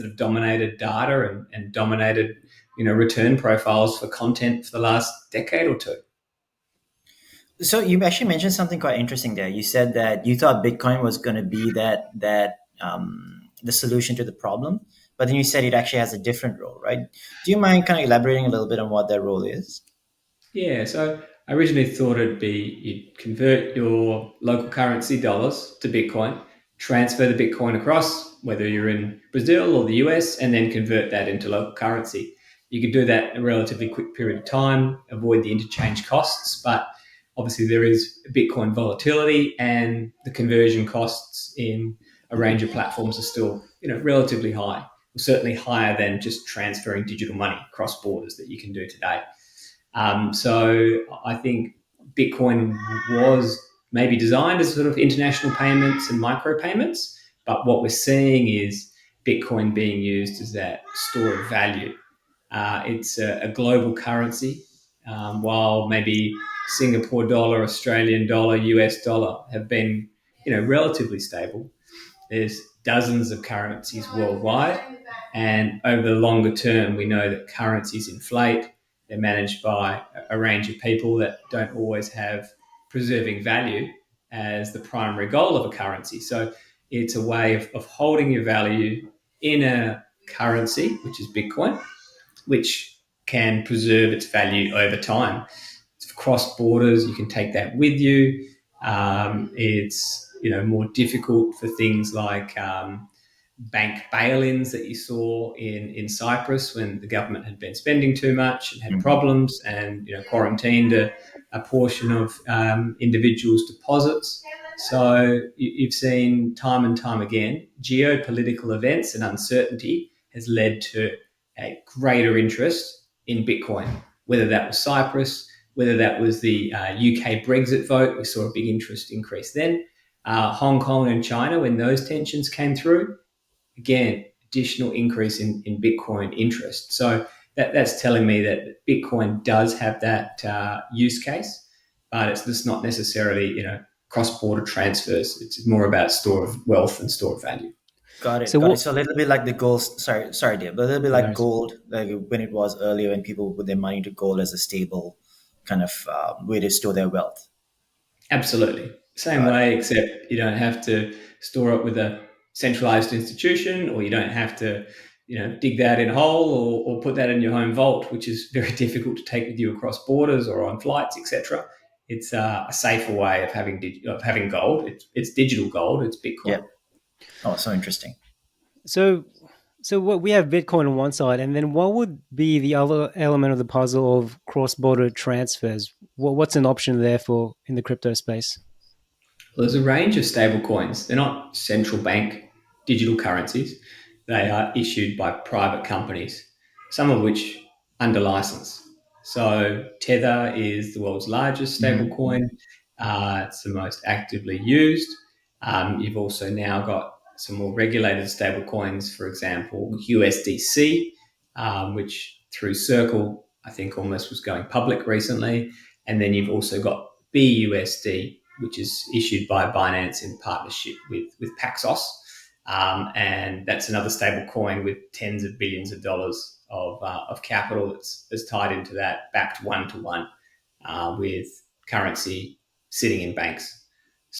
that have dominated data and dominated, return profiles for content for the last decade or two. So you actually mentioned something quite interesting there. You said that you thought Bitcoin was going to be the solution to the problem, but then you said it actually has a different role, right? Do you mind kind of elaborating a little bit on what that role is? Yeah, so I originally thought it'd be you'd convert your local currency dollars to Bitcoin, transfer the Bitcoin across, whether you're in Brazil or the US, and then convert that into local currency. You could do that in a relatively quick period of time, avoid the interchange costs, but obviously there is Bitcoin volatility and the conversion costs in a range of platforms are still, relatively high, certainly higher than just transferring digital money across borders that you can do today. So I think Bitcoin was maybe designed as sort of international payments and micropayments, but what we're seeing is Bitcoin being used as that store of value. It's a global currency, while maybe Singapore dollar, Australian dollar, US dollar have been, relatively stable. There's dozens of currencies worldwide, and over the longer term, we know that currencies inflate. They're managed by a range of people that don't always have preserving value as the primary goal of a currency. So it's a way of holding your value in a currency, which is Bitcoin, which can preserve its value over time. It's cross borders, you can take that with you. It's more difficult for things like bank bail-ins that you saw in Cyprus when the government had been spending too much and had problems, and quarantined a portion of individuals' deposits. So you've seen time and time again, geopolitical events and uncertainty has led to a greater interest in Bitcoin, whether that was Cyprus, whether that was the UK Brexit vote. We saw a big interest increase then. Hong Kong and China, when those tensions came through, again, additional increase in Bitcoin interest. So that's telling me that Bitcoin does have that use case, but it's just not necessarily, cross-border transfers. It's more about store of wealth and store of value. Got it, So got it. what? So a little bit like the gold. Sorry, Dave. A little bit like Nice. gold, like when it was earlier, when people put their money into gold as a stable kind of way to store their wealth. Absolutely. Same Got it. way, except you don't have to store it with a centralized institution, or you don't have to, dig that in a hole, or put that in your home vault, which is very difficult to take with you across borders or on flights, etc. It's a safer way of having gold. It's digital gold. It's Bitcoin. Yeah. Oh, so interesting. So, so what we have Bitcoin on one side, and then what would be the other element of the puzzle of cross-border transfers? What's an option there for in the crypto space? Well, there's a range of stable coins. They're not central bank digital currencies. They are issued by private companies, some of which under license. So Tether is the world's largest stable Mhm. coin. It's the most actively used. You've also now got some more regulated stable coins, for example, USDC, which through Circle, I think almost was going public recently. And then you've also got BUSD, which is issued by Binance in partnership with Paxos. And that's another stable coin with tens of billions of dollars of capital that's tied into that, backed one to one with currency sitting in banks.